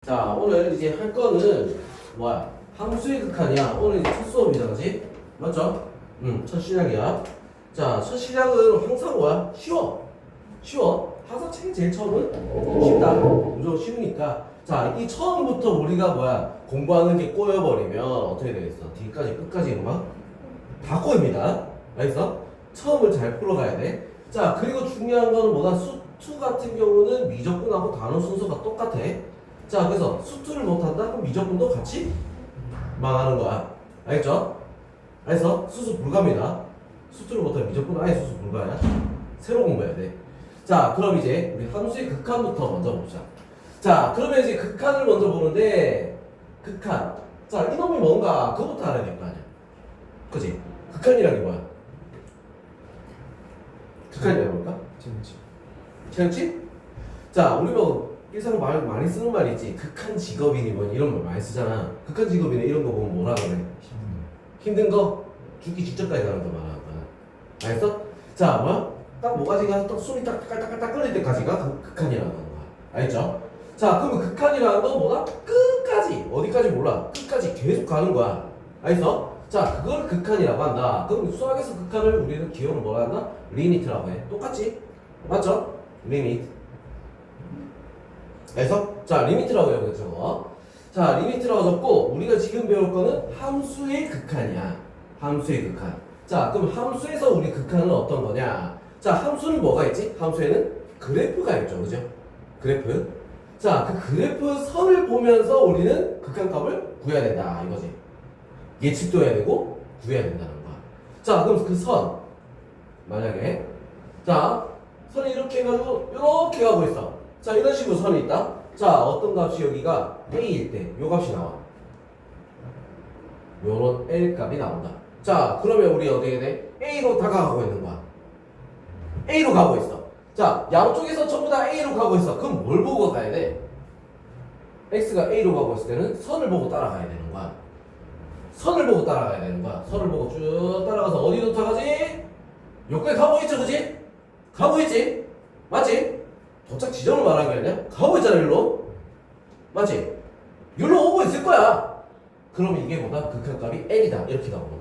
자, 오늘 이제 할 거는 뭐야? 함수의 극한이야. 오늘 이제 첫 수업이다, 그지? 맞죠? 첫 시작이야. 자, 첫 시작은 항상 뭐야? 쉬워. 항상 책 제일 처음은 쉽다. 무조건 쉬우니까. 자, 이 처음부터 우리가 뭐야? 공부하는 게 꼬여버리면 어떻게 되겠어? 뒤까지 끝까지 막 다 꼬입니다. 알겠어? 처음을 잘 풀어가야 돼. 자, 그리고 중요한 거는 뭐다? 수2 같은 경우는 미적분하고 단어 순서가 똑같아. 자, 그래서 수2를 못한다? 그럼 미적분도 같이 망하는 거야. 알겠죠? 알겠어? 수수 불가입니다. 수2를 못하면 미적분은 아예 수수 불가야. 새로 공부해야 돼. 자, 그럼 이제 우리 함수의 극한부터 먼저 봅시다. 자, 그러면 이제 극한을 먼저 보는데, 극한. 자, 이놈이 뭔가 그거부터 알아야 될 거 아니야. 그지? 극한이란 게 뭐야? 극한이란 뭘까? 체험치? 자, 우리 뭐 일상 말 많이 쓰는 말이 있지. 극한 직업이니 뭐 이런 말 많이 쓰잖아. 극한 직업이니 이런 거 보면 뭐라 그래? 힘든 거? 죽기 직전까지 가는 거 말하는 거야. 알겠어? 자, 뭐야? 딱 모가지가 딱 숨이 딱 깔딱깔딱 끓을 때까지가 극한이라는 거야. 알겠죠? 자, 그러면 극한이라는 건 뭐다? 끝까지. 어디까지 몰라. 끝까지 계속 가는 거야. 알겠어? 자, 그걸 극한이라고 한다. 그럼 수학에서 극한을 우리는 기호를 뭐라 한다? 리미트라고 해. 똑같지? 맞죠? 리미트. 그래서 자, 리미트라고 해요. 그렇죠? 자, 리미트라고 적고 우리가 지금 배울 거는 함수의 극한이야. 함수의 극한. 자, 그럼 함수에서 우리 극한은 어떤 거냐? 자, 함수는 뭐가 있지? 함수에는 그래프가 있죠. 그죠? 그래프. 자, 그 그래프 선을 보면서 우리는 극한값을 구해야 된다. 이거지. 예측도 해야 되고 구해야 된다는 거야. 자, 그럼 그 선. 만약에 자, 선이 이렇게 해가지고 이렇게 가고 있어. 자, 이런 식으로 선이 있다. 자, 어떤 값이 여기가 A일 때 요 값이 나와. 요런 L 값이 나온다. 자, 그러면 우리 어떻게 돼? A로 다가가고 있는 거야. A로 가고 있어. 자, 양쪽에서 전부 다 A로 가고 있어. 그럼 뭘 보고 가야 돼? X가 A로 가고 있을 때는 선을 보고 따라가야 되는 거야. 선을 보고 따라가야 되는 거야. 선을 보고 쭉 따라가서 어디 도착하지? 여기까지 가고 있죠, 그지? 가고 있지? 맞지? 도착 지점을 말하는 게 아니야? 가고 있잖아, 일로. 맞지? 일로 오고 있을 거야. 그러면 이게 뭐다? 극한값이 L이다. 이렇게 나오는 거야.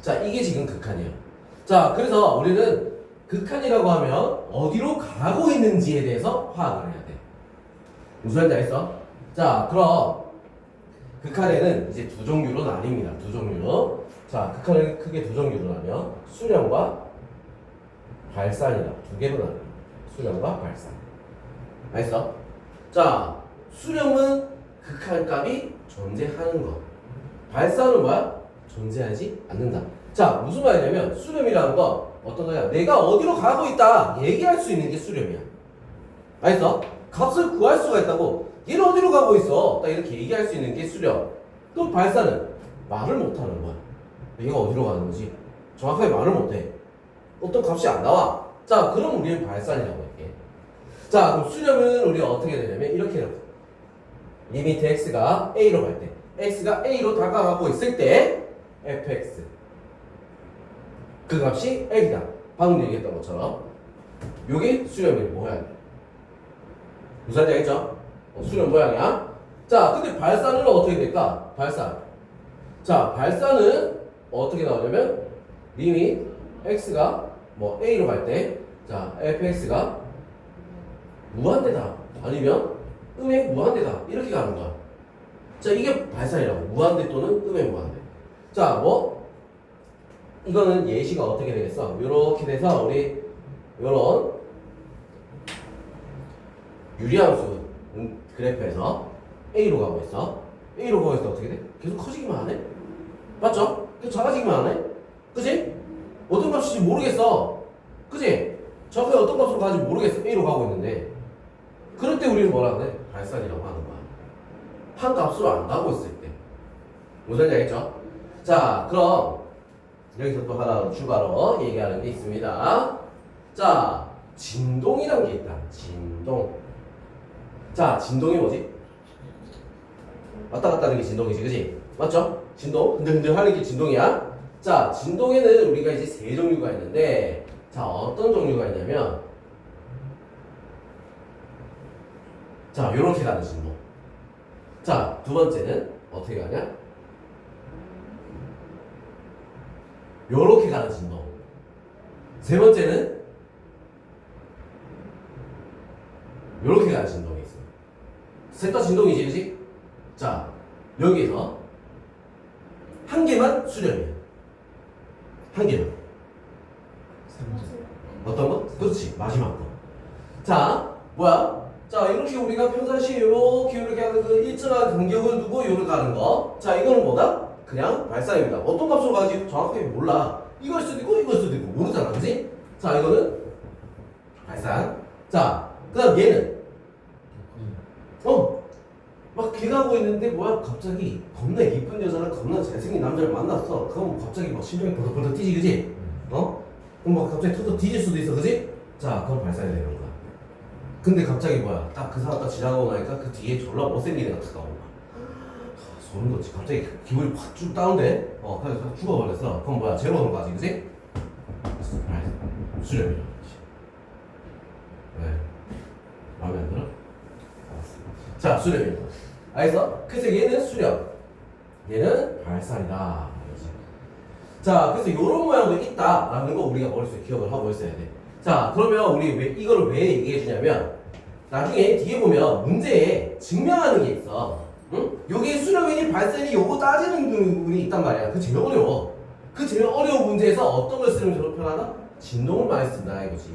자, 이게 지금 극한이야. 자, 그래서 우리는 극한이라고 하면 어디로 가고 있는지에 대해서 파악을 해야 돼. 무슨 말인지 알겠어? 자, 그럼 극한에는 이제 두 종류로 나뉩니다. 두 종류로. 자, 극한을 크게 두 종류로 나뉘어 수렴과 발산이다. 두 개로 나뉩니다. 수렴과 발산. 알겠어? 자, 수렴은 극한값이 존재하는 거. 발산은 뭐야? 존재하지 않는다. 자, 무슨 말이냐면 수렴이라는 건 어떤 거야? 내가 어디로 가고 있다 얘기할 수 있는 게 수렴이야. 알겠어? 값을 구할 수가 있다고. 얘는 어디로 가고 있어? 딱 이렇게 얘기할 수 있는 게 수렴. 그럼 발산은 말을 못하는 거야. 얘가 어디로 가는 거지? 정확하게 말을 못해. 어떤 값이 안 나와. 자, 그럼 우리는 발산이라고 할게. 자, 그럼 수렴은 우리가 어떻게 되냐면 이렇게 해요. 리미트 x가 a로 갈 때, x가 a로 다가가고 있을 때 fx 그 값이 l이다. 방금 얘기했던 것처럼 요게 수렴의 모양이야. 무슨 말인지 알겠죠? 수렴 모양이야. 자, 근데 발산은 어떻게 될까? 발산. 자, 발산은 어떻게 나오냐면 리밋 x가 뭐 a로 갈 때, 자, fx가 무한대다. 아니면 음의 무한대다. 이렇게 가는 거야. 자, 이게 발산이라고. 무한대 또는 음의 무한대. 자, 뭐 이거는 예시가 어떻게 되겠어? 요렇게 돼서 우리 요런 유리함수 그래프에서 A로 가고 있어. A로 가고 있을 때 어떻게 돼? 계속 커지기만 하네? 맞죠? 계속 작아지기만 하네? 그치? 어떤 값인지 모르겠어. 그치? 정확하게 어떤 값으로 가는지 모르겠어. A로 가고 있는데. 그럴 때 우리는 뭐라 그래? 발산이라고 하는 거야. 한 값으로 안 가고 있을 때. 무슨 말인지 알겠죠? 자, 그럼 여기서 또 하나 추가로 얘기하는 게 있습니다. 자, 진동이란 게 있다. 진동. 자, 진동이 뭐지? 왔다 갔다 하는 게 진동이지, 그지? 맞죠? 진동? 흔들흔들 하는 게 진동이야. 자, 진동에는 우리가 이제 세 종류가 있는데, 자, 어떤 종류가 있냐면, 자, 요렇게 가는 진동. 자, 두 번째는 어떻게 가냐? 요렇게 가는 진동. 세 번째는 요렇게 가는 진동이 있어요. 셋 다 진동이지, 그지? 자, 여기에서 한 개만 수렴이야. 한 개만. 어떤 거? 그렇지, 마지막 거. 자, 뭐야? 자, 이렇게 우리가 평상시에 이렇게 하는 그 일정한 간격을 두고 요를 가는 거. 자, 이거는 뭐다? 그냥 발사입니다. 어떤 값으로 가지? 정확하게 몰라. 이걸 수도 있고 이걸 수도 있고 모르잖아, 그지? 자, 이거는 발산. 자, 그 다음 얘는 막 길 가고 있는데 뭐야? 갑자기 겁나 이쁜 여자랑 겁나 잘생긴 남자를 만났어. 그럼 갑자기 막 심장이 벌떡벌떡 뛰지, 그지? 그럼 막 갑자기 터져 뒤질 수도 있어, 그지? 자, 그럼 발산이 되는 거야. 근데 갑자기 뭐야? 딱 그 사람 딱 지나가고 나니까 그 뒤에 졸라 못생긴 애가 탁 나오는 거야. 소름 돋지. 갑자기 기분이 확 쭉 다운돼. 그래서 죽어버렸어. 그럼 뭐야? 제로는 거지, 그지? 수렴이야. 네. 마음에 안 들어? 알았어. 자, 수렴이야. 알겠어? 그래서 얘는 수렴, 얘는 발산이다. 자, 그래서 이런 모양도 있다라는 거 우리가 머릿속에 기억을 하고 있어야 돼. 자, 그러면 우리 이거를 왜 얘기해 주냐면 나중에 뒤에 보면 문제에 증명하는 게 있어. 응? 여기 수렴이니 발산이 요거 따지는 부분이 있단 말이야. 그 제일 어려워. 그 제일 어려운 문제에서 어떤 걸 쓰면 제일 편하다? 진동을 많이 쓴다 이거지.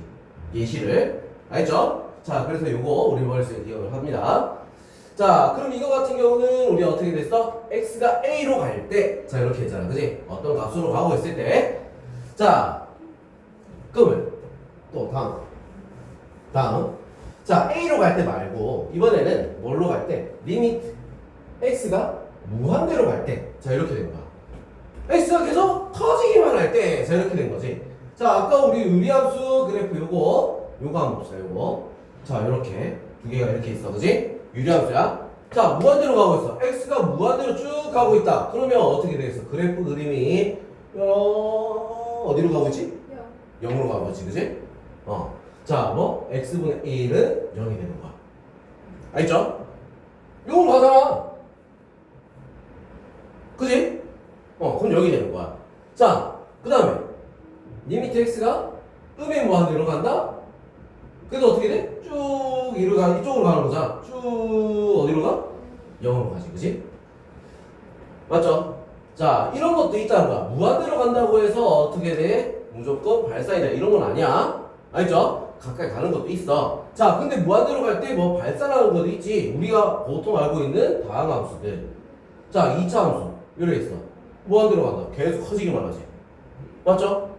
예시를. 알죠? 자, 그래서 요거 우리 머릿속에 기억을 합니다. 자, 그럼 이거 같은 경우는 우리 어떻게 됐어? x가 a로 갈 때, 자 이렇게 했잖아, 그지? 어떤 값으로 가고 있을 때, 자, 그러면 또 다음, 자 a로 갈 때 말고 이번에는 뭘로 갈 때? 리미트 x가 무한대로 갈 때, 자 이렇게 된 거야. x가 계속 커지기만 할 때, 자 이렇게 된 거지. 자, 아까 우리 유리함수 그래프 요거 한번 봅시다. 요거, 자 이렇게 두 개가 이렇게 있어, 그지? 유리함수야. 자, 무한대로 가고 있어. x가 무한대로 쭉 가고 있다. 그러면 어떻게 되겠어? 그래프 그림이 어디로 가고 있지? 0으로 가고 있지, 그지? 자, 뭐 x분의 1은 0이 되는 거야. 알겠죠? 0으로 가잖아. 그지? 그럼 0이 되는 거야. 자, 그 다음에 리미트 x가 음의 무한대로 간다? 그래서 어떻게 돼? 쭉 이쪽으로 가는 거잖아. 쭉 어디로 가? 0으로 가지, 그지? 맞죠? 자, 이런 것도 있다는 거야. 무한대로 간다고 해서 어떻게 돼? 무조건 발산이다. 이런 건 아니야. 알죠? 가까이 가는 것도 있어. 자, 근데 무한대로 갈 때 뭐 발산하는 것도 있지. 우리가 보통 알고 있는 다항함수들. 자, 2차 함수. 이렇게 있어. 무한대로 간다. 계속 커지기만 하지. 맞죠?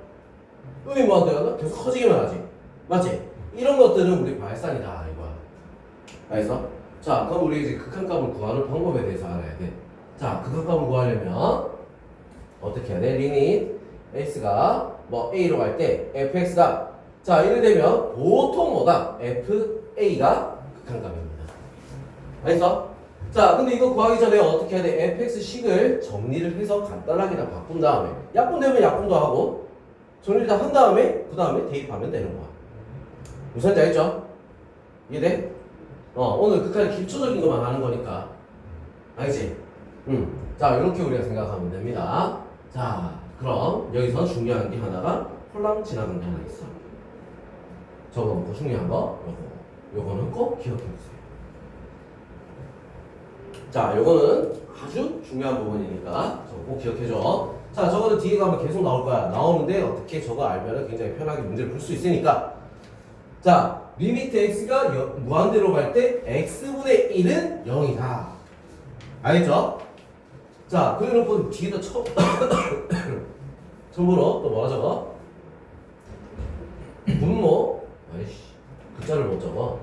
음이 무한대로 간다? 계속 커지기만 하지. 맞지? 이런 것들은 우리 발산이다 이거야. 알겠어? 자, 그럼 우리 이제 극한값을 구하는 방법에 대해서 알아야 돼. 자, 극한값을 구하려면 어떻게 해야 돼? 리밋 x가 뭐 a로 갈 때 fx가, 자 이래 되면 보통 뭐다? fa가 극한값입니다. 알겠어? 자, 근데 이거 구하기 전에 어떻게 해야 돼? fx식을 정리를 해서 간단하게 다 바꾼 다음에 약분되면 약분도 하고 정리를 다 한 다음에 그 다음에 대입하면 되는 거야. 무슨 말인지 알죠? 이해돼? 오늘 극한의 기초적인 것만 하는 거니까. 알지? 자, 이렇게 우리가 생각하면 됩니다. 자, 그럼 여기서 중요한 게 하나가 홀랑 지나간 게 하나 있어. 적어놓고 중요한 거, 요거는 꼭 기억해주세요. 자, 요거는 아주 중요한 부분이니까 저거 꼭 기억해줘. 자, 저거는 뒤에 가면 계속 나올 거야. 나오는데 어떻게 저거 알면 굉장히 편하게 문제를 풀 수 있으니까. 자, 리미트 x가 무한대로 갈 때 x분의 1은 0이다. 알겠죠? 자, 그래놓고 뒤에다 첨부로 또 뭐라 적어? 분모, 아이씨, 글자를 못 적어.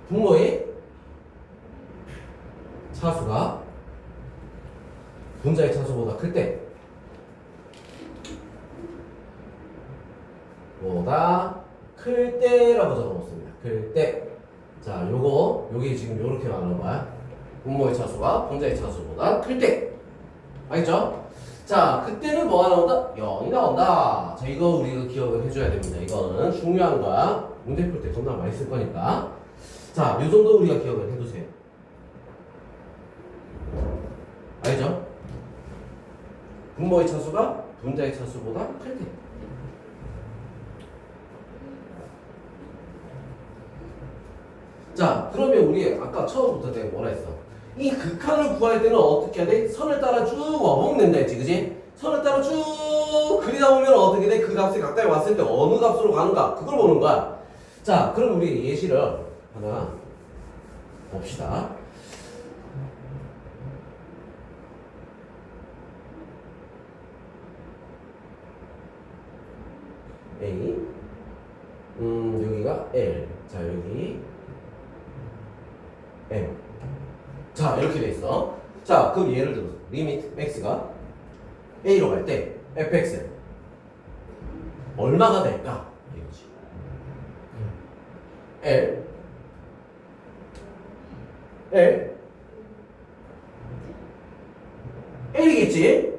분모의 차수가 분자의 차수보다 클 때, 클 때라고 적어놓습니다. 클 때. 자, 요게 지금 요렇게 나오는 거야. 분모의 차수가 분자의 차수보다 클 때. 알겠죠? 자, 그때는 뭐가 나온다? 0이 나온다. 자, 이거 우리가 기억을 해줘야 됩니다. 이거는 중요한 거야. 문제 풀 때 겁나 많이 쓸 거니까. 자, 요 정도 우리가 기억을 해두세요. 분모의 차수가 분자의 차수보다 클 때. 자, 그러면 우리 아까 처음부터 내가 뭐라 했어? 이 극한을 구할 때는 어떻게 해야 돼? 선을 따라 쭉 와보면 된다 했지, 그지? 선을 따라 쭉 그리다 보면 어떻게 돼? 그 값이 가까이 왔을 때 어느 값으로 가는가? 그걸 보는 거야. 자, 그럼 우리 예시를 하나 봅시다. A 여기가 L. 자, 여기 M. 자, 이렇게 돼 있어. 자, 그럼 예를 들어서 리미트 x가 a로 갈 때 fx 얼마가 될까? 이거지. L이겠지?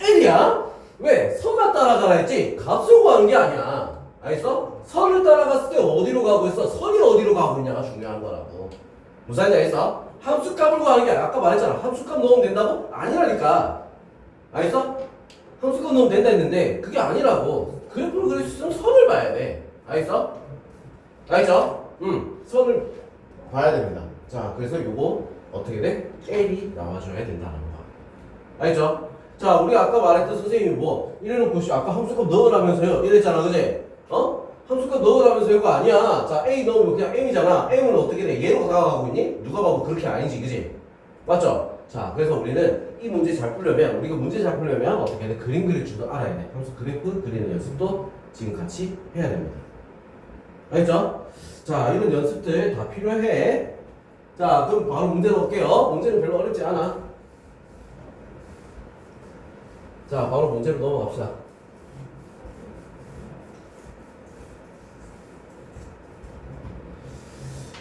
L이야? 왜? 선만 따라가라 했지? 값을 구하는 게 아니야. 알겠어? 선을 따라갔을 때 어디로 가고 있어? 선이 어디로 가고 있냐가 중요한 거라고. 무슨 말인지 알겠어? 함수값을 구하는 게 아니야. 아까 말했잖아. 함수값 넣으면 된다고? 아니라니까. 알겠어? 함수값 넣으면 된다 했는데 그게 아니라고. 그래프를 그릴 수 있으면 선을 봐야 돼. 알겠어? 알겠죠? 선을 봐야 됩니다. 자, 그래서 요거 어떻게 돼? L이 나와줘야 된다는 거야. 알겠죠? 자, 우리가 아까 말했던 선생님이 뭐 이래놓고 아까 함수값 넣으라면서요 이랬잖아, 그지? 함수값 넣으라면서 이거 아니야. 자, A 넣으면 그냥 M이잖아. M은 어떻게 돼? 얘로 다가가고 있니? 누가 봐도 그렇게 아니지, 그지? 맞죠? 자, 그래서 우리는 이 문제 잘 풀려면, 우리가 문제 잘 풀려면 어떻게 돼? 그림 그릴 줄도 알아야 돼. 함수 그래프 그리는 연습도 지금 같이 해야 됩니다. 알겠죠? 자, 이런 연습들 다 필요해. 자, 그럼 바로 문제 넣을게요. 문제는 별로 어렵지 않아. 자, 바로 문제로 넘어갑시다.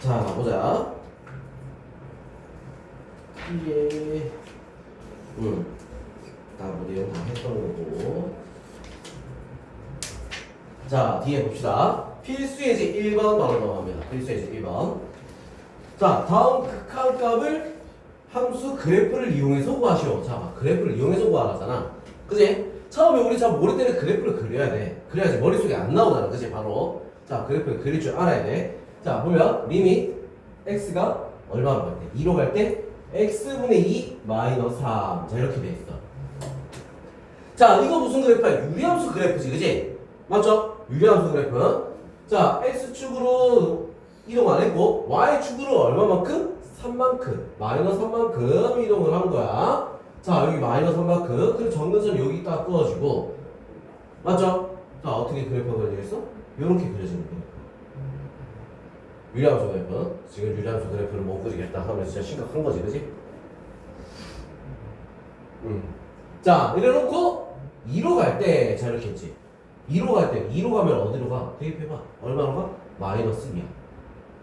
자, 보자. 이게 다 내용 다 했던 거고. 자, 뒤에 봅시다. 필수예제 1번 바로 넘어갑니다. 필수예제 1번. 자, 다음 극한값을 함수 그래프를 이용해서 구하시오. 자, 그래프를 이용해서 구하라잖아. 그지? 처음에 우리 잘 모를 때는 그래프를 그려야 돼. 그래야지 머릿속에 안 나오잖아. 그지? 바로. 자, 그래프를 그릴 줄 알아야 돼. 자, 보면 리밋 x가 얼마로 갈 때? 2로 갈 때 x분의 2 마이너스 3. 자, 이렇게 돼 있어. 자, 이거 무슨 그래프야? 유리함수 그래프지, 그지? 맞죠? 유리함수 그래프. 자, x축으로 이동 안 했고 y축으로 얼마만큼? 3만큼. 마이너스 3만큼 이동을 한 거야. 자, 여기 마이너스 3만큼. 그리고 정근선 여기 딱 그어주고. 맞죠? 자, 어떻게 그래프가 그려지겠어? 요렇게 그려지는 거야. 유리함수 그래프. 지금 유리함수 그래프를 못 그리겠다 하면 진짜 심각한 거지, 그지? 자, 이래놓고 2로 갈 때, 자, 이렇게 했지. 2로 갈 때, 2로 가면 어디로 가? 대입해봐. 얼마로 가? 마이너스 2야.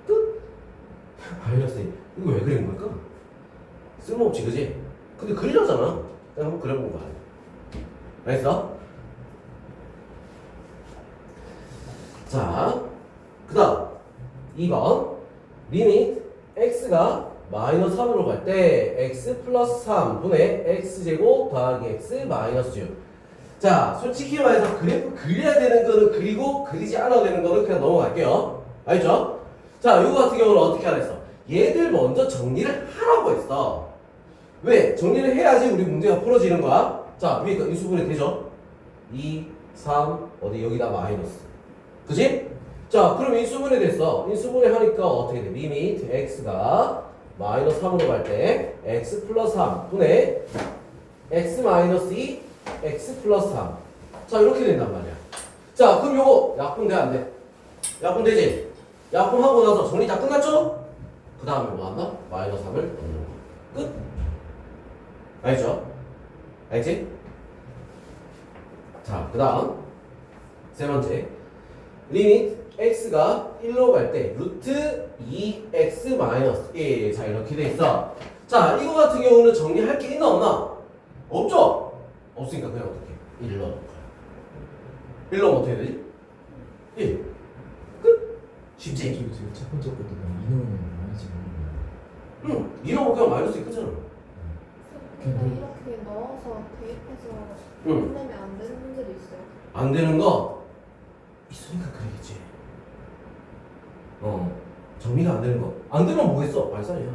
끝! 마이너스 2. 이거 왜 그린 걸까? 쓸모없지, 그지? 근데 그리려잖아. 내가 한번 그려본 거야. 알겠어? 자, 그 다음 2번 리밋 x가 마이너스 3으로 갈 때 x 플러스 3분의 x제곱 더하기 x 마이너스 6. 자, 솔직히 말해서 그래프 그려야 되는 거는 그리고 그리지 않아도 되는 거는 그냥 넘어갈게요. 알죠? 자, 이거 같은 경우는 어떻게 하라 했어? 얘들 먼저 정리를 하라고 했어. 왜? 정리를 해야지 우리 문제가 풀어지는 거야. 자, 위에 거 인수분해 되죠? 2, 3, 어디 여기다 마이너스. 그지? 자, 그럼 인수분해 됐어. 인수분해 하니까 어떻게 돼? 리밋 x가 마이너스 3으로 갈 때 x 플러스 3 분의 x 마이너스 2 x 플러스 3. 자, 이렇게 된단 말이야. 자, 그럼 요거 약분돼 안 돼? 약분되지? 약분하고 나서 정리 다 끝났죠? 그 다음에 뭐 한다? 마이너스 3을 넣는 거. 끝? 알죠? 알지? 자, 그 다음 세 번째 리밋 x가 1로 갈 때 루트 2x 마이너스 1. 자, 이렇게 돼 있어. 자, 이거 같은 경우는 정리할 게 있나 없나? 없죠? 없으니까 그냥 어떻게? 1 넣는 거야. 1 넣으면 어떻게 되지? 1. 끝? 쉽지? 지금 첫 번째 것도 그냥 인원은 많이 지금. 응. 2 넣으면 그냥 마이너스 2 끝잖아. 근데 응. 이렇게 넣어서 대입해서 응. 끝내면 안 되는 문제도 있어요. 안 되는 거 있으니까 그러겠지. 정리가 안 되는 거. 안 되면 뭐겠어? 발산이야.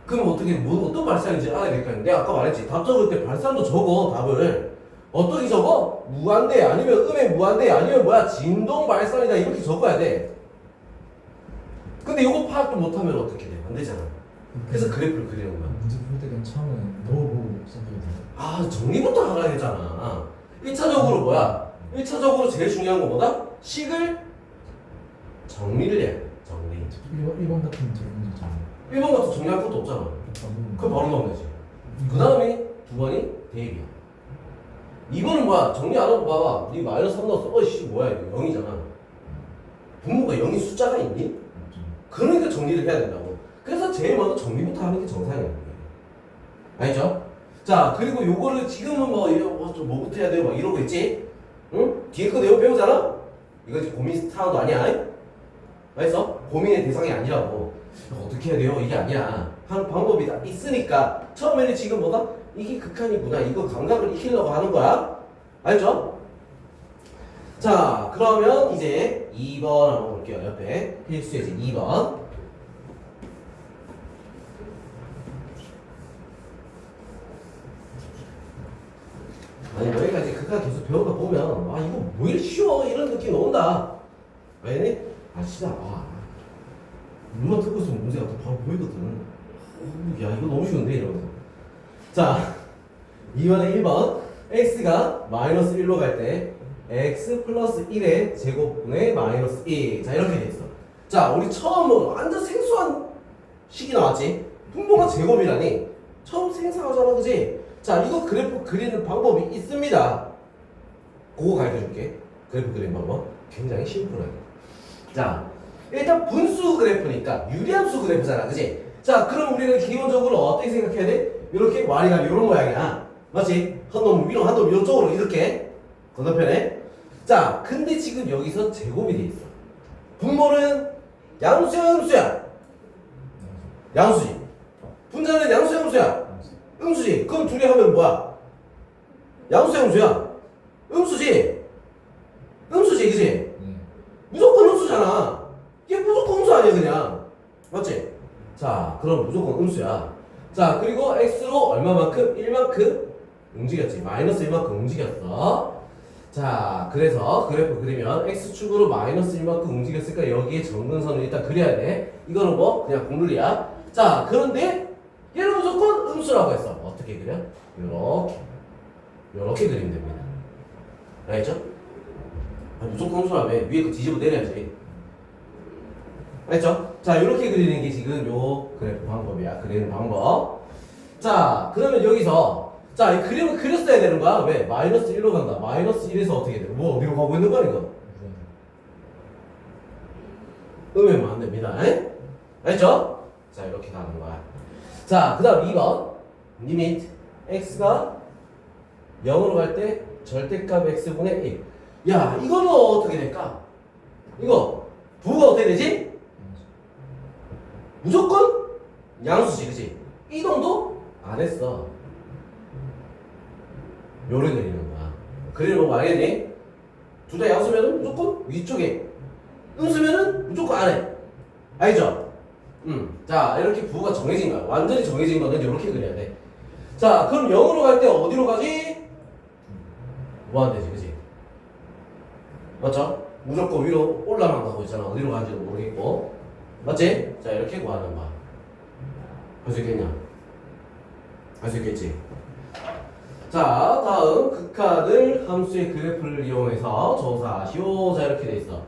그럼 어떻게 뭐 어떤 발산인지 알아야 될 거 아니야. 내가 아까 말했지. 답 적을 때 발산도 적어. 답을 어떻게 적어? 무한대 아니면 음의 무한대 아니면 뭐야 진동 발산이다 이렇게 적어야 돼. 근데 이거 파악도 못하면 어떻게 돼? 안 되잖아. 그래서 그래프를 그리는 거야. 문제 풀 때 그냥 처음에 넣어보고 시작해야 돼요. 아 정리부터 알아야 되잖아. 1차적으로 뭐야? 1차적으로 제일 중요한 건 뭐다? 식을 정리를 해야 돼. 정리. 1번 같은 제 문제 있잖아요. 1번 같은 정리할 것도 없잖아. 그럼 바로 넣으면 되지. 그 다음에 두 번이 대입이야. 2번은 뭐야? 정리 안 하고 봐봐. 니 마이너스 3 넣었어. 어이씨 뭐야 이거 0이잖아. 분모가 0인 숫자가 있니? 그러니까 정리를 해야 된다고. 그래서 제일 먼저 정리부터 하는 게 정상이야. 알죠? 자 그리고 요거를 지금은 좀 뭐부터 해야 돼요? 막 이러고 있지? 응? 뒤에 거 내용 배우잖아? 이거 지금 고민 스타일도 아니야. 알겠어? 고민의 대상이 아니라고. 어떻게 해야 돼요? 이게 아니야. 하는 방법이 다 있으니까 처음에는 지금 뭐다? 이게 극한이구나. 이거 감각을 익히려고 하는 거야. 알죠? 자 그러면 이제 2번 한번 볼게요. 옆에 필수예제 2번. 아니 너희가 이제 극한 계속 배우다 보면 아 이거 뭐 이렇게 쉬워 이런 느낌이 온다. 왜니? 아 진짜 눈만 뜨고 있으면 문제가 또 바로 보이거든. 야 이거 너무 쉬운데 이러면서. 자 2번에 1번 x가 마이너스 1로 갈 때 x 플러스 1의 제곱분의 마이너스 1. 자 이렇게 돼 있어. 자 우리 처음은 완전 생소한 식이 나왔지. 분모가 제곱이라니 처음 생각하잖아 그지? 자 이거 그래프 그리는 방법이 있습니다. 그거 가르쳐줄게. 그래프 그리는 방법 굉장히 심플해. 자 일단 분수 그래프니까 유리함수 그래프잖아 그지? 자 그럼 우리는 기본적으로 어떻게 생각해야 돼? 이렇게 와리가 이런 모양이야 맞지? 한 놈 위로 한 놈 이쪽으로 이렇게 건너편에. 자 근데 지금 여기서 제곱이 돼 있어. 분모는 양수야 음수야? 양수지. 분자는 양수야 음수야? 음수지. 그럼 둘이 하면 뭐야? 양수야 음수야? 음수지. 음수지 그지? 네. 무조건 음수잖아. 이게 무조건 음수 아니야 그냥. 맞지? 자 그럼 무조건 음수야. 자 그리고 x로 얼마만큼? 1만큼 움직였지. 마이너스 1만큼 움직였어. 자 그래서 그래프 그리면 x축으로 마이너스 1만큼 움직였으니까 여기에 정근선을 일단 그려야 돼. 이거는 뭐 그냥 공룰이야. 자 그런데 얘는 무조건 음수라고 했어. 어떻게 그려? 요렇게 그리면 됩니다. 알겠죠? 아니, 무조건 음수라며 위에 거 뒤집어 내려야지. 알겠죠? 자 이렇게 그리는 게 지금 요 그래프 방법이야. 그리는 방법. 자 그러면 여기서 자 이 그림을 그렸어야 되는 거야. 왜? 마이너스 1로 간다. 마이너스 1에서 어떻게 돼? 뭐 어디로 가고 있는 거야 이거? 음에만 안 됩니다. 에? 알겠죠? 자 이렇게 가는 거야. 자 그 다음 2번 리미트 x가 0으로 갈 때 절대값 x분의 1. 야 이거는 어떻게 될까? 이거 부호가 어떻게 되지? 무조건 양수지 그치? 이동도 안 했어. 요래 그리는 거야. 그리는 거 알겠니? 둘 다 양수면은 무조건 위쪽에, 음수면은 무조건 아래. 알죠? 자 이렇게 부호가 정해진 거야. 완전히 정해진 거는 이렇게 그려야 돼. 자 그럼 0으로 갈 때 어디로 가지? 무한대지 그치? 맞죠? 무조건 위로 올라만 가고 있잖아. 어디로 가는지도 모르겠고. 맞지? 자 이렇게 구하는 거야. 할 수 있겠냐? 할 수 있겠지? 자 다음 극한을 함수의 그래프를 이용해서 조사하시오. 자 이렇게 돼 있어.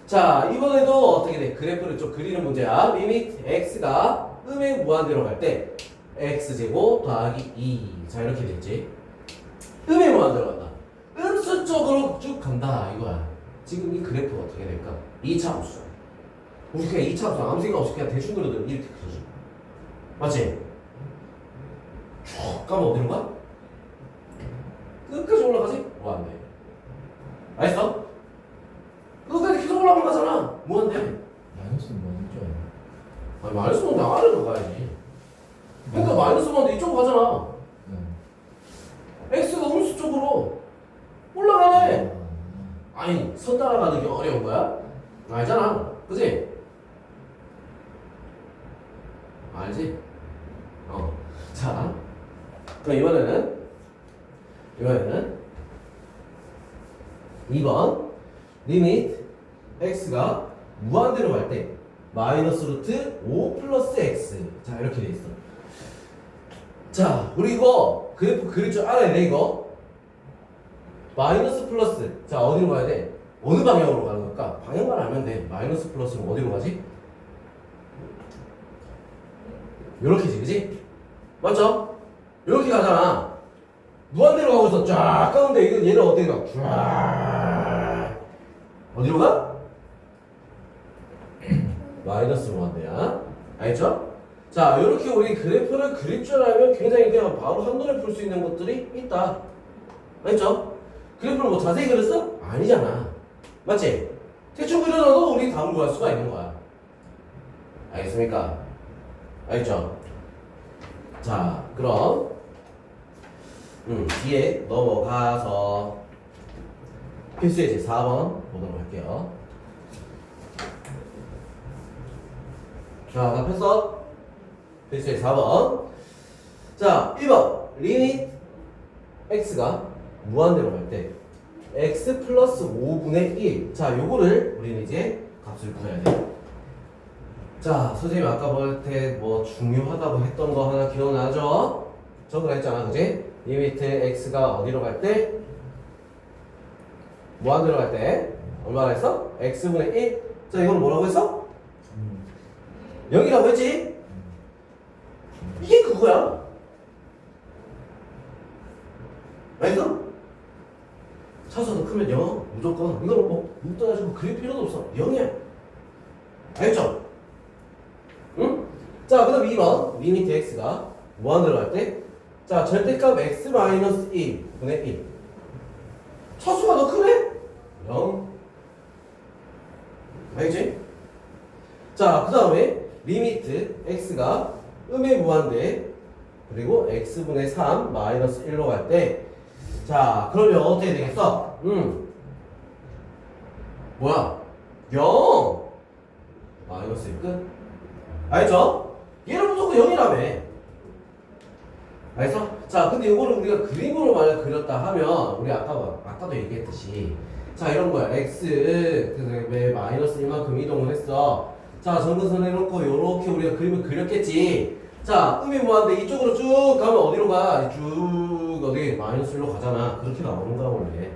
자 이번에도 어떻게 돼? 그래프를 좀 그리는 문제야. 리미트 x가 음의 무한대로 갈 때 x제곱 더하기 2. 자 이렇게 됐지. 음의 무한대로 간다. 음수 쪽으로 쭉 간다 이거야. 지금 이 그래프가 어떻게 될까? 2차 함수. 우리 그냥 2차 함수 아무 생각 없이 그냥 대충 그려도 이렇게 그려줘. 맞지? 쭉 가면 어디로 가? 끝까지 올라가지? 무한대. 알겠어? 끝까지 계속 올라가면 가잖아. 무한대. 마이너스는 뭐는 줄 알아요? 아니 마이너스는 나 아래로 가야지. 그러니까 마이너스 무한대 이쪽으로 가잖아. 네. x가 음수 쪽으로 올라가네. 아니 선 따라가는 게 어려운 거야? 알잖아. 그지? 알지? 자 그럼 이번에는 2번 리밋 x가 무한대로 갈 때 마이너스 루트 5 플러스 x. 자 이렇게 돼 있어. 자 우리 이거 그래프 그릴 줄 알아야 돼. 이거 마이너스 플러스. 자 어디로 가야 돼? 어느 방향으로 가는 걸까? 방향만 알면 돼. 마이너스 플러스는 어디로 가지? 요렇게지, 그지? 맞죠? 요렇게 가잖아. 무한대로 가고 있어. 쫙 가는데 이거 얘는 어떻게 가? 쫙 어디로 가? 마이너스로 간대야. 알겠죠? 자, 요렇게 우리 그래프를 그릴 줄 알면 굉장히 그냥 바로 한눈에 볼 수 있는 것들이 있다. 알겠죠? 그래프를 뭐 자세히 그렸어? 아니잖아. 맞지? 대충 그려놔도 우리 답을 구할 수가 있는 거야. 알겠습니까? 알겠죠? 자, 그럼 뒤에 넘어가서 필수예제 4번 보도록 할게요. 자, 답했어? 필수예제 4번. 자, 1번 리밋 x가 무한대로 갈 때 x 플러스 5분의 1. 자, 요거를 우리는 이제 값을 구해야 돼. 자, 선생님이 아까 볼 때 뭐 중요하다고 했던 거 하나 기억나죠? 저거 했잖아, 그지? 리미트 x가 어디로 갈 때? 무한대로 갈 때 얼마나 했어? x분의 1. 자, 이거는 뭐라고 했어? 0이라고 했지? 이게 그거야. 알겠어? 차수도 크면 0 무조건. 이거는 뭐 따지고 그릴 필요도 없어. 0이야. 알겠죠? 응? 자, 그 다음 2번 리미트 x가 무한대로 갈 때, 자, 절대값 x 마이너스 1분의 1. 차수가 더 크네? 0. 알겠지? 자, 그 다음에 리미트 x가 음의 무한대 그리고 x분의 3 마이너스 1로 갈 때, 자, 그러면 어떻게 되겠어? 뭐야? 0 마이너스 1 끝. 알죠? 얘는 무조건 0이라며. 알겠어? 자, 근데 이거를 우리가 그림으로 만약 그렸다 하면 우리 아까도 얘기했듯이, 자, 이런 거야. x 그다음에 마이너스 1만큼 이동을 했어. 자, 전근선 해놓고 요렇게 우리가 그림을 그렸겠지. 자, 음이 무한대 이쪽으로 쭉 가면 어디로 가? 쭉 어디 마이너스 1로 가잖아. 그렇게 나오는 거야 원래.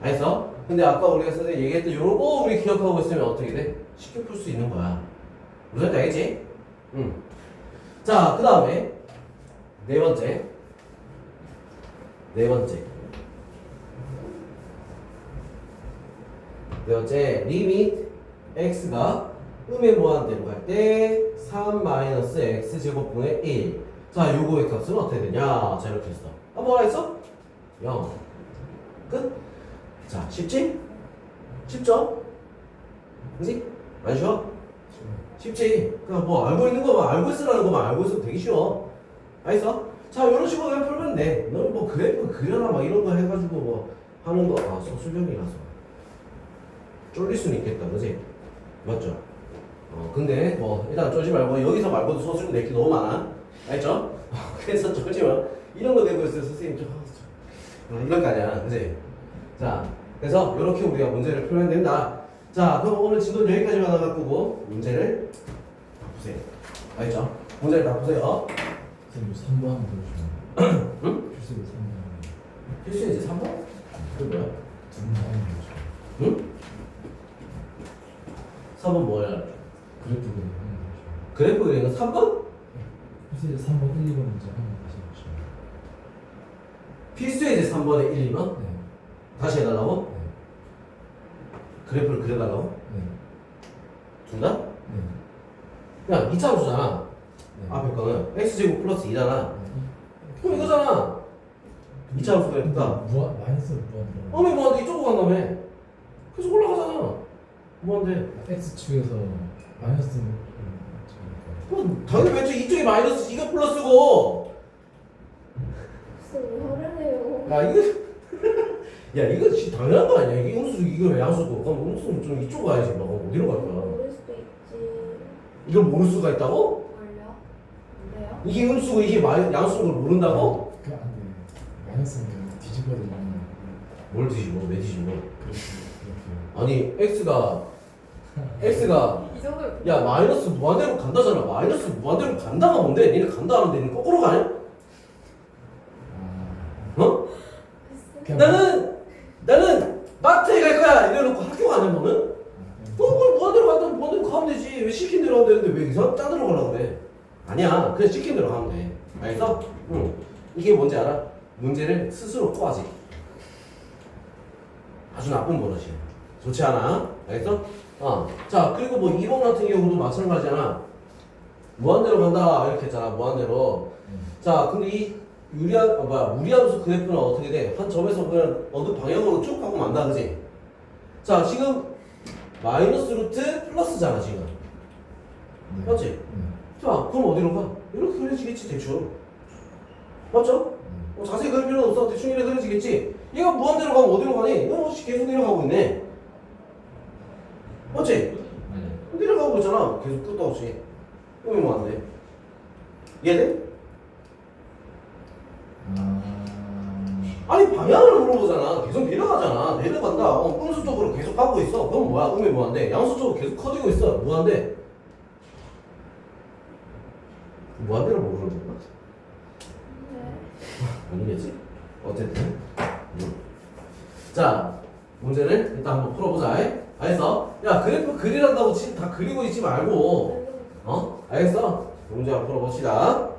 알겠어? 근데 아까 우리가 선생님 얘기했던 요거 우리 기억하고 있으면 어떻게 돼? 쉽게 풀 수 있는 거야. 무슨 말인지 알겠지? 자, 그 다음에 네 번째 리밋 x가 음의 무한대로 갈 때 3 마이너스 x 제곱분의 1. 자, 요거의 값은 어떻게 되냐? 자, 이렇게 했어. 아, 뭐라 했어? 0. 끝? 자, 쉽지? 쉽죠? 그지? 안 쉬워? 쉽지? 그냥 뭐 알고 있는 거만 알고 있으라는 거만 알고 있으면 되게 쉬워. 알겠어? 자, 이런 식으로 그냥 풀면 돼. 너는 뭐 그래프 그려라 막 이런 거 해가지고 뭐 하는 거, 아, 서술형이라서 쫄릴 수는 있겠다, 그지? 맞죠? 근데 뭐 일단 쫄지 말고 여기서 말고도 서술형 낼 게 너무 많아. 알죠? 그래서 쫄지 마. 이런 거 내고 있어요, 선생님. 이런 거 아니야, 그지? 자, 그래서 이렇게 우리가 문제를 풀면 된다. 자, 그럼 오늘 진도는 여기까지만 나가고 문제를 다 푸세요. 알겠죠? 문제를 다 푸세요. 선생님 3번 한번 보여주시면. 응? 필수로 3번. 필수 이제 3번? 그게 뭐야? 2번 한번 보여주시면. 응? 3번 뭐야? 그래프 그림 한번 보여주시면. 그래프 그리는 거 3번? 필수 3번 1, 2번 문제 한번 다시 해주시면. 필수 이제 3번에 1, 2번? 네. 다시 해달라고? 네. 그래프를 그려달라고? 네. 둘 다? 네. 그냥 2차함수잖아. 네. 앞에 거는 x제곱 플러스 2잖아. 네. 그럼 이거잖아. 2차함수 그래프가 마이너스 무한 어미 뭐한데 이쪽으로 간다며. 그래서 올라가잖아. 뭐한데? x축에서 마이너스 당연히 왼쪽 이쪽이 마이너스 이거 플러스고 양수고. 무슨 화를 내요. 야 이거 야 이거 진짜 당연한 거 아니야? 이게 음수 이거 양수고. 그럼 음수는 좀 이쪽 가야지. 막 어디로 갈 거야? 모를 수도 있지. 이걸 모를 수가 있다고? 뭘요? 뭔데요? 이게 음수고 이게 양수인 걸 모른다고? 그 안돼 마이너스는 그냥 뒤집어도 나는 뭘 뒤집어? 왜 뒤집어? 그렇게 아니 x가 이 정도면 야 마이너스 무한대로 간다잖아. 마이너스 무한대로 간다가 뭔데? 니네 간다 하는데 니네 거꾸로 가냐? 아 어? 그냥 나는 마트에 갈 거야 이래놓고 학교 가냐 너는? 그걸 무한대로 간다면 무한대로 가면 되지. 왜 시킨 대로 하면 되는데 왜 이상 딴 데로 가려고 그래? 아니야 그냥 시킨 대로 가면 돼. 알겠어? 응. 이게 뭔지 알아? 문제를 스스로 꼬아지. 아주 나쁜 버릇이야. 좋지 않아? 알겠어? 자 그리고 뭐 2번 같은 경우도 마찬가지잖아. 무한대로 간다 이렇게 했잖아. 무한대로. 자 근데 이 무리함수 그래프는 어떻게 돼? 한 점에서 그냥 어느 방향으로 쭉 가고 만다 그지? 자 지금 마이너스 루트 플러스잖아 지금. 맞지? 자 그럼 어디로 가? 이렇게 그려지겠지 대충. 맞죠? 자세히 그릴 필요는 없어. 대충 이렇게 그려지겠지? 얘가 무한대로 가면 어디로 가니? 이거 계속 내려가고 있네. 맞지? 내려가고 있잖아. 계속 끝도 없이. 그러면 뭐 안 돼? 이해돼? 아니 방향을 물어보잖아. 계속 내려가잖아. 내려간다. 음수 쪽으로 계속 가고 있어. 그럼 뭐야? 음이 무한대. 양수 쪽으로 계속 커지고 있어. 무한대. 무한대로 모르는 건가? 네. 아니겠지? 어쨌든. 자, 문제를 일단 한번 풀어보자. 알겠어? 야, 그래프 그리란다고 지금 다 그리고 있지 말고. 알겠어? 문제 한번 풀어봅시다.